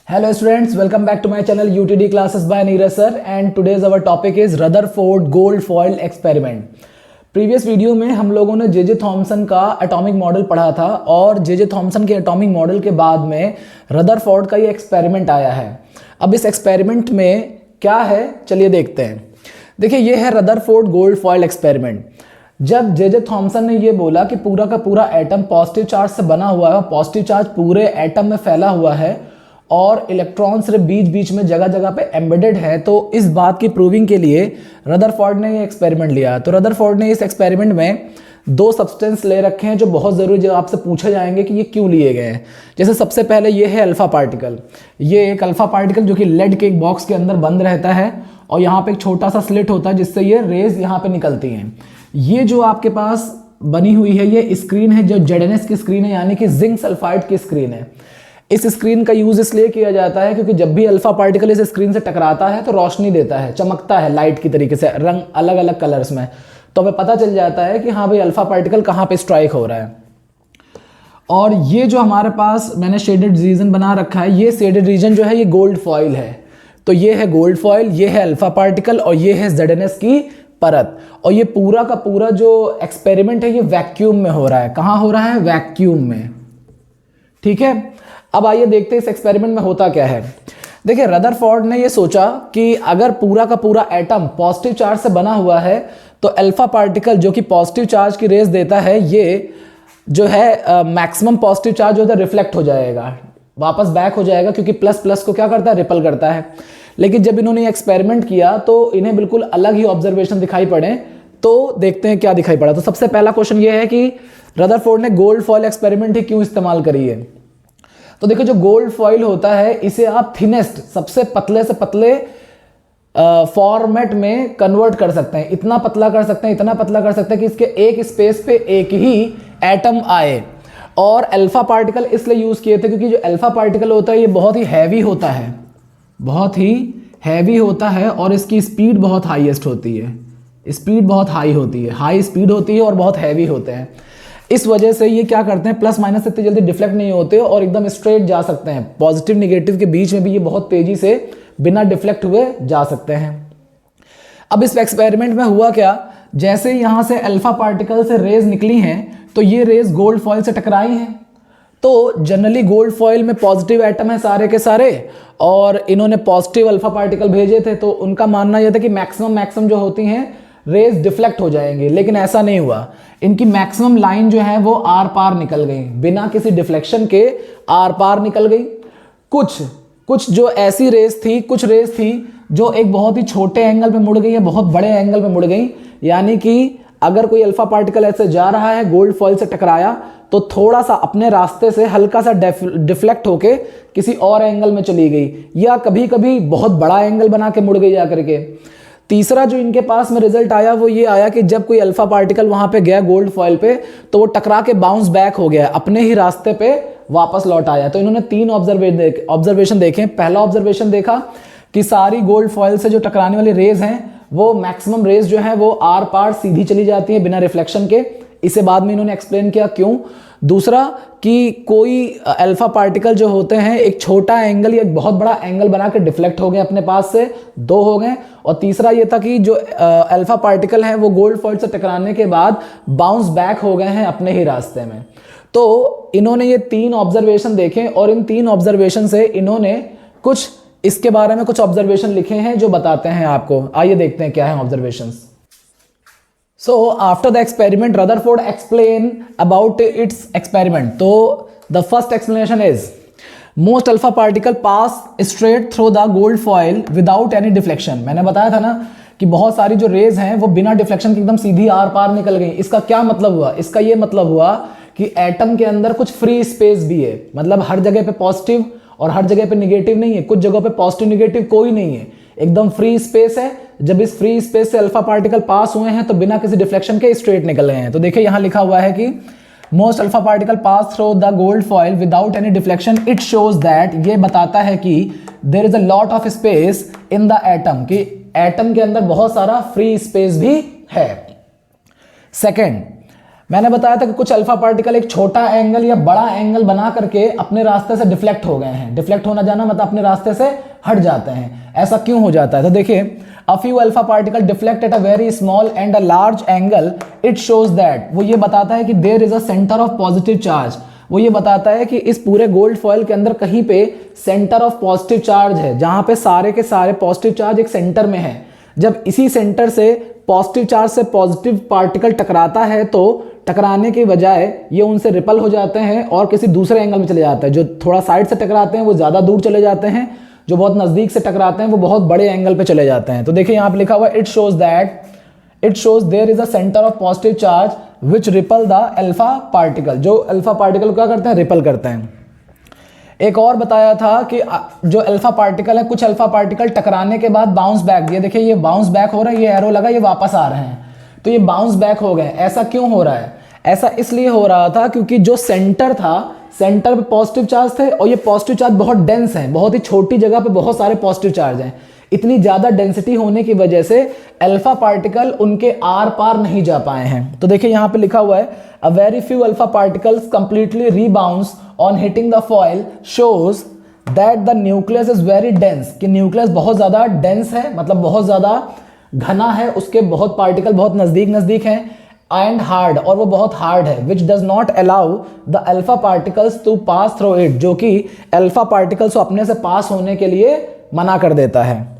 Hello students, welcome back to my channel UTD classes by Neeraj sir and today's our topic is Rutherford gold foil experiment। Previous video में हम लोगों ने J Thomson का atomic model पढ़ा था और J Thomson के atomic model के बाद में रदरफोर्ड का ये एक्सपेरिमेंट आया है। अब इस एक्सपेरिमेंट में क्या है चलिए देखते हैं। देखिए ये है रदरफोर्ड गोल्ड फॉयल एक्सपेरिमेंट। जब जे थॉमसन ने ये बोला कि पूरा का पूरा एटम पॉजिटिव चार्ज से बना हुआ है, पॉजिटिव चार्ज पूरे एटम में फैला हुआ है और इलेक्ट्रॉन्स बीच बीच में जगह जगह पे एम्बेडेड है, तो इस बात की प्रूविंग के लिए रदरफोर्ड ने ये एक्सपेरिमेंट लिया। तो रदरफोर्ड ने इस एक्सपेरिमेंट में दो सब्सटेंस ले रखे हैं जो बहुत ज़रूरी, जो आपसे पूछे जाएंगे कि ये क्यों लिए गए हैं। जैसे सबसे पहले ये है अल्फा पार्टिकल। ये एक अल्फा पार्टिकल जो कि लेड के एक बॉक्स के अंदर बंद रहता है और यहाँ पे एक छोटा सा स्लिट होता है जिससे ये रेज यहाँ पे निकलती हैं। ये जो आपके पास बनी हुई है ये स्क्रीन है, जो ZNS की स्क्रीन है, यानी कि जिंक सल्फाइड की स्क्रीन है। इस स्क्रीन का यूज इसलिए किया जाता है क्योंकि जब भी अल्फा पार्टिकल इस स्क्रीन से टकराता है तो रोशनी देता है, चमकता है लाइट की तरीके से, रंग अलग अलग कलर्स में, तो हमें पता चल जाता है कि हाँ भाई अल्फा पार्टिकल कहाँ पे स्ट्राइक हो रहा है। और ये जो हमारे पास मैंने शेडेड रीजन बना रखा है, ये शेडेड रीजन जो है ये गोल्ड फॉइल है। तो ये है गोल्ड फॉइल, ये है अल्फा पार्टिकल और ये है ZNS की परत। और ये पूरा का पूरा जो एक्सपेरिमेंट है ये वैक्यूम में हो रहा है। कहाँ हो रहा है? वैक्यूम में। ठीक है, अब आइए देखते हैं इस एक्सपेरिमेंट में होता क्या है। देखिए रदरफोर्ड ने ये सोचा कि अगर पूरा का पूरा एटम पॉजिटिव चार्ज से बना हुआ है तो अल्फा पार्टिकल जो कि पॉजिटिव चार्ज की रेज देता है, ये जो है मैक्सिमम पॉजिटिव चार्ज होता है रिफ्लेक्ट हो जाएगा, वापस बैक हो जाएगा, क्योंकि प्लस प्लस को क्या करता है? रिपल करता है। लेकिन जब इन्होंने एक्सपेरिमेंट किया तो इन्हें बिल्कुल अलग ही ऑब्जर्वेशन दिखाई पड़े। तो देखते हैं क्या दिखाई पड़ा। तो सबसे पहला क्वेश्चन ये है कि रदरफोर्ड ने गोल्ड फॉयल एक्सपेरिमेंट ही क्यों इस्तेमाल करी है। तो देखो जो गोल्ड फॉइल होता है इसे आप थिनेस्ट, सबसे पतले से पतले फॉर्मेट में कन्वर्ट कर सकते हैं। इतना पतला कर सकते हैं, इतना पतला कर सकते हैं कि इसके एक स्पेस पे एक ही एटम आए। और अल्फा पार्टिकल इसलिए यूज किए थे क्योंकि जो अल्फा पार्टिकल होता है ये बहुत ही हैवी होता है, बहुत ही हैवी होता है और इसकी स्पीड बहुत हाईएस्ट होती है। स्पीड बहुत हाई होती है, हाई स्पीड होती है और बहुत हैवी होते हैं। इस वजह से ये क्या करते हैं, प्लस माइनस इतनी जल्दी डिफ्लेक्ट नहीं होते और एकदम स्ट्रेट जा सकते हैं। पॉजिटिव निगेटिव के बीच में भी ये बहुत तेजी से बिना डिफ्लेक्ट हुए जा सकते हैं। अब इस एक्सपेरिमेंट में हुआ क्या, जैसे यहां से अल्फा पार्टिकल से रेज निकली हैं तो ये रेज गोल्ड फॉइल से टकराई हैं। तो जनरली गोल्ड फॉइल में पॉजिटिव एटम है सारे के सारे और इन्होंने पॉजिटिव अल्फा पार्टिकल भेजे थे, तो उनका मानना यह था कि मैक्सिमम जो होती हैं रेज डिफ्लेक्ट हो जाएंगे। लेकिन ऐसा नहीं हुआ, इनकी मैक्सिमम लाइन जो है वो आर पार निकल गई, बिना किसी डिफ्लेक्शन के आर पार निकल गई। कुछ जो ऐसी रेज थी, कुछ रेज थी जो एक बहुत ही छोटे एंगल पे मुड़ गई है, बहुत बड़े एंगल पे मुड़ गई। यानी कि अगर कोई अल्फा पार्टिकल ऐसे जा रहा है, गोल्ड फॉइल से टकराया, तो थोड़ा सा अपने रास्ते से हल्का सा डिफ्लेक्ट होके किसी और एंगल में चली गई, या कभी कभी बहुत बड़ा एंगल बना के मुड़ गई जाकर के। तीसरा जो इनके पास में रिजल्ट आया वो ये आया कि जब कोई अल्फा पार्टिकल वहां पे गया गोल्ड फॉइल पे तो वो टकरा के बाउंस बैक हो गया, अपने ही रास्ते पे वापस लौट आया। तो इन्होंने तीन ऑब्जर्वेशन देखे। पहला ऑब्जर्वेशन देखा कि सारी गोल्ड फॉइल से जो टकराने वाली रेज हैं वो मैक्सिमम रेज जो है वो आर पार सीधी चली जाती है बिना रिफ्लेक्शन के। इसे बाद में इन्होंने एक्सप्लेन किया क्यों। दूसरा कि कोई अल्फा पार्टिकल जो होते हैं एक छोटा एंगल या एक बहुत बड़ा एंगल बना के डिफ्लेक्ट हो गए, अपने पास से दो हो गए। और तीसरा ये था कि जो अल्फा पार्टिकल है वो गोल्ड फॉइल से टकराने के बाद बाउंस बैक हो गए हैं अपने ही रास्ते में। तो इन्होंने ये तीन ऑब्जर्वेशन देखे और इन तीन ऑब्जर्वेशन से इन्होंने कुछ इसके बारे में कुछ ऑब्जर्वेशन लिखे हैं जो बताते हैं आपको। आइए देखते हैं क्या है observations. So after the experiment, Rutherford explained about its experiment. So the first explanation is most alpha particle pass straight through the gold foil without any deflection. मैंने बताया था ना कि बहुत सारी जो रेज हैं वो बिना डिफ्लेक्शन के एकदम सीधी आर पार निकल गई। इसका क्या मतलब हुआ? इसका ये मतलब हुआ कि एटम के अंदर कुछ फ्री स्पेस भी है, मतलब हर जगह पे पॉजिटिव और हर जगह पे निगेटिव नहीं है, कुछ जगह पे पॉजिटिव निगेटिव कोई नहीं है, एकदम फ्री स्पेस है। जब इस फ्री स्पेस से अल्फा पार्टिकल पास हुए हैं तो बिना किसी डिफ्लेक्शन के स्ट्रेट निकल गए हैं। तो देखिए यहां लिखा हुआ है कि most alpha particle pass through the gold foil without any deflection. It shows that, ये बताता है कि there is a lot of space in the atom, कि एटम के अंदर बहुत सारा फ्री स्पेस भी है। सेकेंड, मैंने बताया था कि कुछ अल्फा पार्टिकल एक छोटा एंगल या बड़ा एंगल बना करके अपने रास्ते से डिफ्लेक्ट हो गए हैं। डिफ्लेक्ट होना जाना मतलब अपने रास्ते से हट जाते हैं। ऐसा क्यों हो जाता है? तो देखिए, a few alpha particle deflect at a very small and a large angle, it shows that, वो ये बताता है कि there is a centre of positive charge. वो ये बताता है कि इस पूरे गोल्ड फॉइल के अंदर कहीं पे सेंटर ऑफ पॉजिटिव चार्ज है, जहां पे सारे के सारे पॉजिटिव चार्ज एक सेंटर में है। जब इसी सेंटर से पॉजिटिव चार्ज से पॉजिटिव पार्टिकल टकराता है तो टकराने की बजाय ये उनसे रिपल हो जाते हैं और किसी दूसरे एंगल में चले जाते हैं। जो थोड़ा साइड से टकराते हैं वो ज़्यादा दूर चले जाते हैं, जो बहुत नज़दीक से टकराते हैं वो बहुत बड़े एंगल पे चले जाते हैं। तो देखिए यहाँ पे लिखा हुआ है, it shows there is a centre of positive charge which repel the alpha particle. जो अल्फा पार्टिकल क्या करते हैं? रिपल करते हैं। एक और बताया था कि जो अल्फा पार्टिकल है, कुछ अल्फा पार्टिकल टकराने के बाद बाउंस बैक, ये देखिए ये बाउंस बैक हो रहा है, ये एरो लगा, ये वापस आ रहे हैं, तो ये बाउंस बैक हो गए। ऐसा क्यों हो रहा है? ऐसा इसलिए हो रहा था क्योंकि जो सेंटर था, सेंटर पे पॉजिटिव चार्ज थे और ये पॉजिटिव चार्ज बहुत डेंस है, बहुत ही छोटी जगह पे बहुत सारे पॉजिटिव चार्ज हैं। इतनी ज़्यादा डेंसिटी होने की वजह से अल्फा पार्टिकल उनके आर पार नहीं जा पाए हैं। तो देखिए यहाँ पे लिखा हुआ है, a very few alpha particles completely rebounce on hitting the foil shows that the nucleus is very dense, कि न्यूक्लियस बहुत ज़्यादा डेंस है, मतलब बहुत ज़्यादा घना है, उसके बहुत पार्टिकल बहुत नज़दीक हैं, एंड हार्ड, और वो बहुत हार्ड है, which does not allow the alpha particles to pass through it, जो कि अल्फा पार्टिकल्स को अपने से पास होने के लिए मना कर देता है।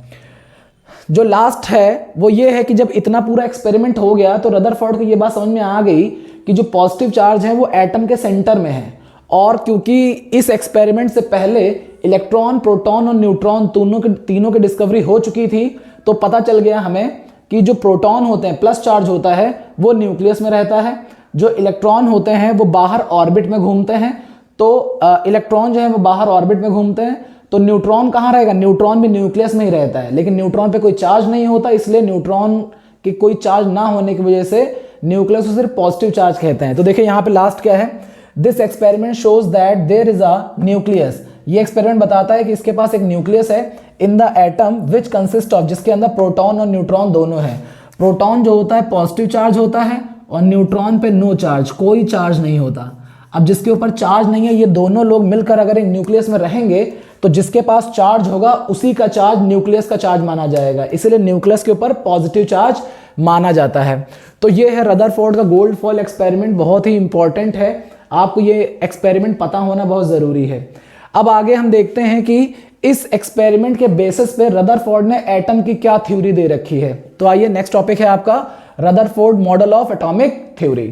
जो लास्ट है वो ये है कि जब इतना पूरा एक्सपेरिमेंट हो गया तो रदरफोर्ड को ये बात समझ में आ गई कि जो पॉजिटिव चार्ज है वो एटम के सेंटर में है, और क्योंकि इस एक्सपेरिमेंट से पहले इलेक्ट्रॉन, प्रोटॉन और न्यूट्रॉन तीनों की डिस्कवरी हो चुकी थी, तो पता चल गया हमें कि जो प्रोटॉन होते हैं, प्लस चार्ज होता है, वो न्यूक्लियस में रहता है, जो इलेक्ट्रॉन होते हैं वो बाहर ऑर्बिट में घूमते हैं। तो इलेक्ट्रॉन जो है वो बाहर ऑर्बिट में घूमते हैं, तो न्यूट्रॉन कहाँ रहेगा? न्यूट्रॉन भी न्यूक्लियस में ही रहता है, लेकिन न्यूट्रॉन पे कोई चार्ज नहीं होता, इसलिए न्यूट्रॉन की कोई चार्ज ना होने की वजह से न्यूक्लियस को सिर्फ पॉजिटिव चार्ज कहते हैं। तो देखिए यहाँ पे लास्ट क्या है, this experiment shows that there is a nucleus. ये एक्सपेरिमेंट बताता है कि इसके पास एक न्यूक्लियस है in the atom which consist of, जिसके अंदर प्रोटॉन और न्यूट्रॉन दोनों है। प्रोटॉन जो होता है पॉजिटिव चार्ज होता है और न्यूट्रॉन पे नो चार्ज, कोई चार्ज नहीं होता। अब जिसके ऊपर चार्ज नहीं है, ये दोनों लोग मिलकर अगर एक न्यूक्लियस में रहेंगे तो जिसके पास चार्ज होगा उसी का चार्ज न्यूक्लियस का चार्ज माना जाएगा, इसलिए न्यूक्लियस के ऊपर पॉजिटिव चार्ज माना जाता है। तो ये है रदरफोर्ड का गोल्ड फॉइल एक्सपेरिमेंट, बहुत ही इंपॉर्टेंट है, आपको ये एक्सपेरिमेंट पता होना बहुत ज़रूरी है। अब आगे हम देखते हैं कि इस एक्सपेरिमेंट के बेसिस पे रदरफोर्ड ने एटम की क्या थ्योरी दे रखी है। तो आइए, नेक्स्ट टॉपिक है आपका Rutherford model of atomic theory.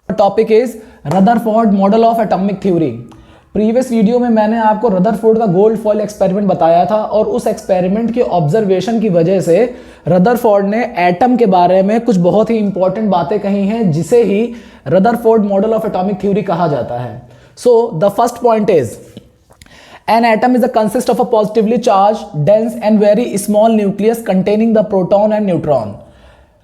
Topic is Rutherford model of atomic theory. Previous video में मैंने आपको रदरफोर्ड का गोल्ड फॉइल एक्सपेरिमेंट बताया था, और उस एक्सपेरिमेंट के ऑब्जर्वेशन की वजह से रदरफोर्ड ने एटम के बारे में कुछ बहुत ही इंपॉर्टेंट बातें कही हैं, जिसे ही Rutherford model of atomic theory कहा जाता है। So the first point is, an atom is a consist of a positively charged, dense and very small nucleus containing the proton and neutron।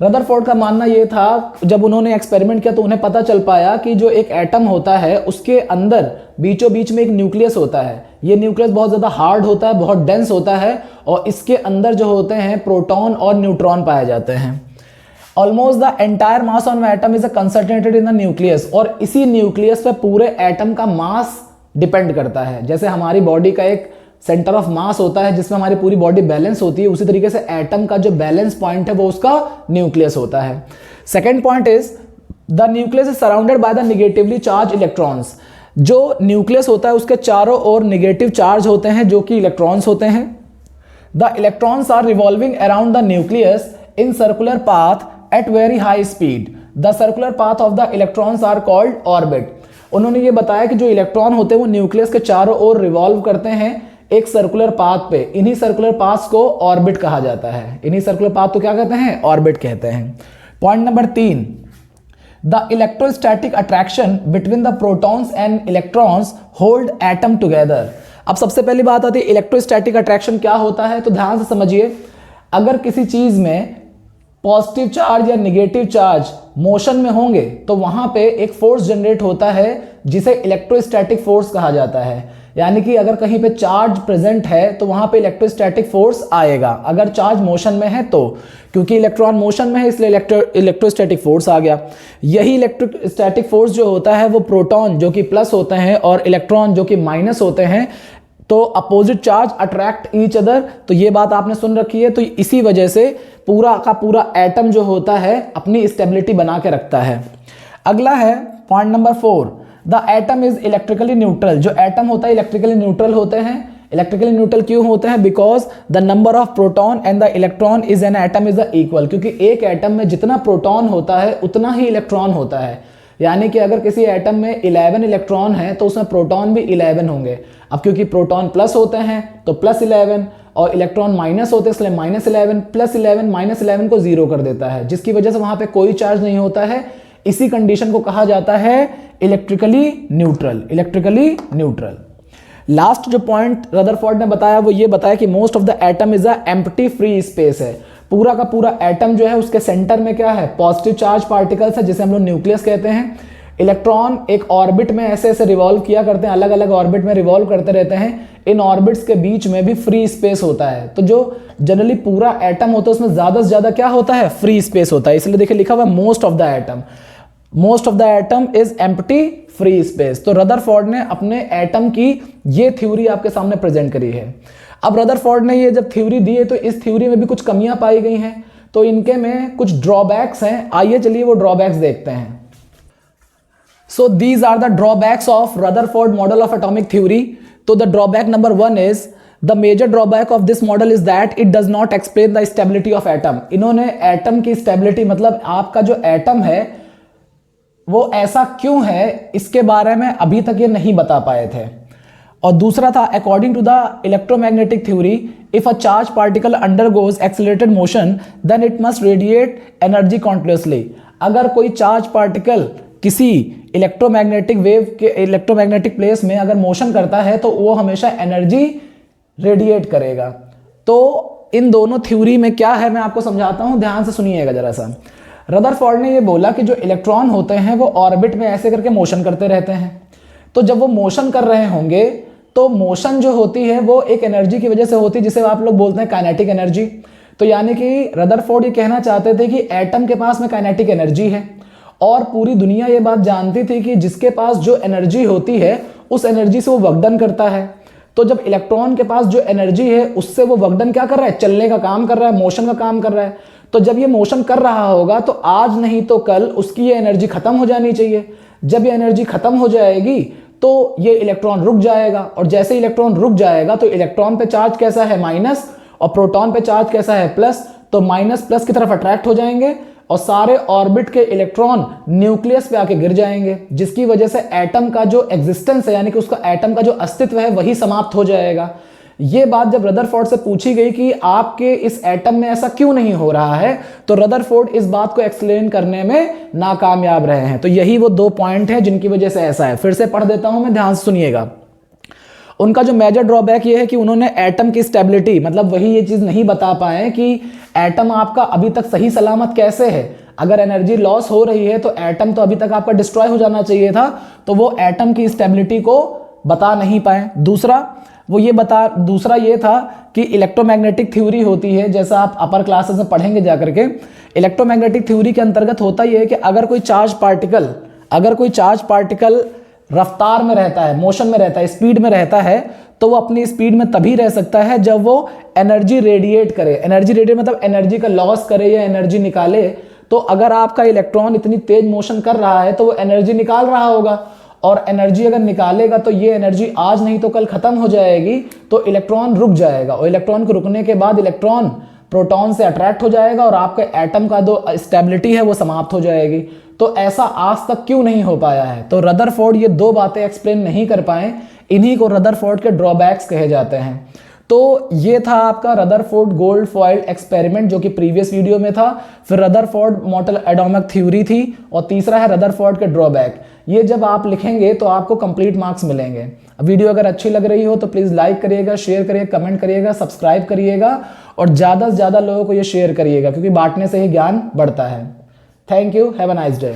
Rutherford का मानना यह था, जब उन्होंने एक्सपेरिमेंट किया तो उन्हें पता चल पाया कि जो एक एटम होता है उसके अंदर बीचों बीच में एक न्यूक्लियस होता है। ये न्यूक्लियस बहुत ज़्यादा हार्ड होता है, बहुत डेंस होता है, और इसके अंदर जो होते हैं प्रोटॉन और न्यूट्रॉन पाए जाते हैं। Almost the entire mass on atom is concentrated in the nucleus, और इसी न्यूक्लियस पे पूरे एटम का मास डिपेंड करता है। जैसे हमारी बॉडी का एक सेंटर ऑफ मास होता है जिसमें हमारी पूरी बॉडी बैलेंस होती है, उसी तरीके से एटम का जो बैलेंस पॉइंट है वो उसका न्यूक्लियस होता है। Second point is, the nucleus is surrounded by the negatively charge electrons. जो न्यूक्लियस होता है उसके चारों ओर निगेटिव चार्ज होते हैं जो कि इलेक्ट्रॉन्स होते हैं। The electrons are revolving around the nucleus in circular path at very high speed. The circular path of the electrons are called orbit. उन्होंने ये बताया कि जो इलेक्ट्रॉन होते हैं वो न्यूक्लियस के चारों ओर रिवॉल्व करते हैं एक सर्कुलर पाथ पे। इन्हीं सर्कुलर पाथ्स को ऑर्बिट कहा जाता है। इन्हीं सर्कुलर पाथ को क्या कहते हैं? ऑर्बिट कहते हैं। Point number 3, the electrostatic attraction between the protons and electrons hold atom together. अब सबसे पहली बात आती है इलेक्ट्रोस्टैटिक अट्रैक्शन क्या होता है, तो ध्यान से समझिए। अगर किसी चीज में पॉजिटिव चार्ज या निगेटिव चार्ज मोशन में होंगे तो वहां पे एक फोर्स जनरेट होता है जिसे इलेक्ट्रोस्टैटिक फोर्स कहा जाता है। यानी कि अगर कहीं पे चार्ज प्रेजेंट है तो वहां पे इलेक्ट्रोस्टैटिक फोर्स आएगा, अगर चार्ज मोशन में है तो, क्योंकि इलेक्ट्रॉन मोशन में है इसलिए इलेक्ट्रोस्टैटिक फोर्स आ गया। यही इलेक्ट्रोस्टैटिक फोर्स जो होता है वो प्रोटॉन जो कि प्लस होते हैं और इलेक्ट्रॉन जो कि माइनस होते हैं, तो opposite charge attract each other, तो ये बात आपने सुन रखी है। तो इसी वजह से पूरा का पूरा एटम जो होता है अपनी स्टेबिलिटी बना के रखता है। अगला है point number 4, the atom is electrically neutral. जो एटम होता है इलेक्ट्रिकली न्यूट्रल होते हैं। इलेक्ट्रिकली न्यूट्रल क्यों होते हैं? Because the number of proton and the electron is an atom is the equal, क्योंकि एक एटम में जितना प्रोटॉन होता है उतना ही इलेक्ट्रॉन होता है। यानी कि अगर किसी एटम में 11 इलेक्ट्रॉन है तो उसमें प्रोटॉन भी 11 होंगे। अब क्योंकि प्रोटॉन प्लस होते हैं तो प्लस 11 और इलेक्ट्रॉन माइनस होते हैं इसलिए माइनस 11, प्लस 11 माइनस 11 को 0 कर देता है, जिसकी वजह से वहां पे कोई चार्ज नहीं होता है। इसी कंडीशन को कहा जाता है electrically neutral. Electrically neutral. Last जो पॉइंट रदरफोर्ड ने बताया वो ये बताया कि most of the atom is a empty free space है। पूरा का पूरा एटम जो है उसके सेंटर में क्या है? पॉजिटिव चार्ज पार्टिकल्स है जिसे हम लोग न्यूक्लियस कहते हैं। इलेक्ट्रॉन एक ऑर्बिट में ऐसे ऐसे रिवॉल्व किया करते हैं, अलग अलग ऑर्बिट में रिवॉल्व करते रहते हैं। इन ऑर्बिट्स के बीच में भी फ्री स्पेस होता है। तो जो जनरली पूरा एटम होता है उसमें ज्यादा से ज्यादा क्या होता है? फ्री स्पेस होता है। इसलिए देखिए लिखा हुआ है most of the atom, most of the atom is empty free space. तो रदरफोर्ड ने अपने एटम की ये थ्योरी आपके सामने प्रेजेंट करी है। अब रदरफोर्ड ने ये जब थ्योरी दी है तो इस थ्योरी में भी कुछ कमियां पाई गई हैं, तो इनके में कुछ ड्रॉबैक्स हैं। आइए चलिए वो ड्रॉबैक्स देखते हैं। So these are the drawbacks of Rutherford model of atomic theory. तो the drawback number 1 is the major drawback of this model is that it does not explain the stability of atom. इन्होंने atom की stability मतलब आपका जो atom है वो ऐसा क्यों है इसके बारे में अभी तक ये नहीं बता पाए थे। और दूसरा था according to the electromagnetic theory if a charge particle undergoes accelerated motion then it must radiate energy continuously. अगर कोई चार्ज पार्टिकल किसी इलेक्ट्रोमैग्नेटिक वेव के इलेक्ट्रोमैग्नेटिक प्लेस में अगर मोशन करता है तो वो हमेशा एनर्जी रेडिएट करेगा। तो इन दोनों थ्योरी में क्या है मैं आपको समझाता हूं, ध्यान से सुनिएगा जरा सा। रदरफोर्ड ने ये बोला कि जो इलेक्ट्रॉन होते हैं वो ऑर्बिट में ऐसे करके मोशन करते रहते हैं। तो जब वो मोशन कर रहे होंगे तो मोशन जो होती है वो एक एनर्जी की वजह से होती है जिसे आप लोग बोलते हैं काइनेटिक एनर्जी। तो यानी कि रदरफोर्ड ये कहना चाहते थे कि एटम के पास में काइनेटिक एनर्जी है और पूरी दुनिया ये बात जानती थी कि जिसके पास जो एनर्जी होती है उस एनर्जी से वो वर्कडन करता है। तो जब इलेक्ट्रॉन के पास जो एनर्जी है उससे वो वर्कडन क्या कर रहा है? चलने का काम कर रहा है, मोशन का काम कर रहा है। तो जब ये मोशन कर रहा होगा तो आज नहीं तो कल उसकी ये एनर्जी खत्म हो जानी चाहिए। जब ये एनर्जी खत्म हो जाएगी तो ये इलेक्ट्रॉन रुक जाएगा, और जैसे इलेक्ट्रॉन रुक जाएगा तो इलेक्ट्रॉन पे चार्ज कैसा है? माइनस, और प्रोटॉन पे चार्ज कैसा है? प्लस। तो माइनस प्लस की तरफ अट्रैक्ट हो जाएंगे और सारे ऑर्बिट के इलेक्ट्रॉन न्यूक्लियस पे आके गिर जाएंगे, जिसकी वजह से एटम का जो एग्जिस्टेंस है यानी कि उसका एटम का जो अस्तित्व है वही समाप्त हो जाएगा। ये बात जब रदरफोर्ड से पूछी गई कि आपके इस एटम में ऐसा क्यों नहीं हो रहा है, तो रदरफोर्ड इस बात को एक्सप्लेन करने में नाकामयाब रहे हैं। तो यही वो 2 पॉइंट हैं जिनकी वजह से ऐसा है। फिर से पढ़ देता हूं मैं, ध्यान से सुनिएगा। उनका जो मेजर ड्रॉबैक ये है कि उन्होंने एटम की स्टेबिलिटी मतलब वही ये चीज नहीं बता पाए कि एटम आपका अभी तक सही सलामत कैसे है। अगर एनर्जी लॉस हो रही है तो एटम तो अभी तक आपका डिस्ट्रॉय हो जाना चाहिए था, तो वो एटम की स्टेबिलिटी को बता नहीं पाए। दूसरा ये था कि इलेक्ट्रोमैग्नेटिक थ्योरी होती है, जैसा आप अपर क्लासेस में पढ़ेंगे जाकर के। इलेक्ट्रोमैग्नेटिक थ्योरी के अंतर्गत होता यह है कि अगर कोई चार्ज पार्टिकल रफ्तार में रहता है, मोशन में रहता है, स्पीड में रहता है, तो वो अपनी स्पीड में तभी रह सकता है जब वो एनर्जी रेडिएट करे। एनर्जी रेडिएट मतलब एनर्जी का लॉस करे या एनर्जी निकाले। तो अगर आपका इलेक्ट्रॉन इतनी तेज मोशन कर रहा है तो वो एनर्जी निकाल रहा होगा, और एनर्जी अगर निकालेगा तो ये एनर्जी आज नहीं तो कल खत्म हो जाएगी, तो इलेक्ट्रॉन रुक जाएगा, और इलेक्ट्रॉन को रुकने के बाद इलेक्ट्रॉन प्रोटॉन से अट्रैक्ट हो जाएगा और आपके एटम का जो स्टेबिलिटी है वो समाप्त हो जाएगी। तो ऐसा आज तक क्यों नहीं हो पाया है? तो रदरफोर्ड ये 2 बातें एक्सप्लेन नहीं कर पाए, इन्हीं को रदरफोर्ड के ड्रॉबैक्स कहे जाते हैं। तो ये था आपका रदरफोर्ड गोल्ड फॉइल एक्सपेरिमेंट जो कि प्रीवियस वीडियो में था। फिर रदरफोर्ड मॉडल एटॉमिक थ्योरी थी, और तीसरा है रदरफोर्ड के ड्रॉबैक। ये जब आप लिखेंगे तो आपको कंप्लीट मार्क्स मिलेंगे। वीडियो अगर अच्छी लग रही हो तो प्लीज़ लाइक करिएगा, शेयर करिएगा, कमेंट करिएगा, सब्सक्राइब करिएगा, और ज़्यादा से ज़्यादा लोगों को ये शेयर करिएगा, क्योंकि बांटने से ही ज्ञान बढ़ता है। Thank you, have a nice day.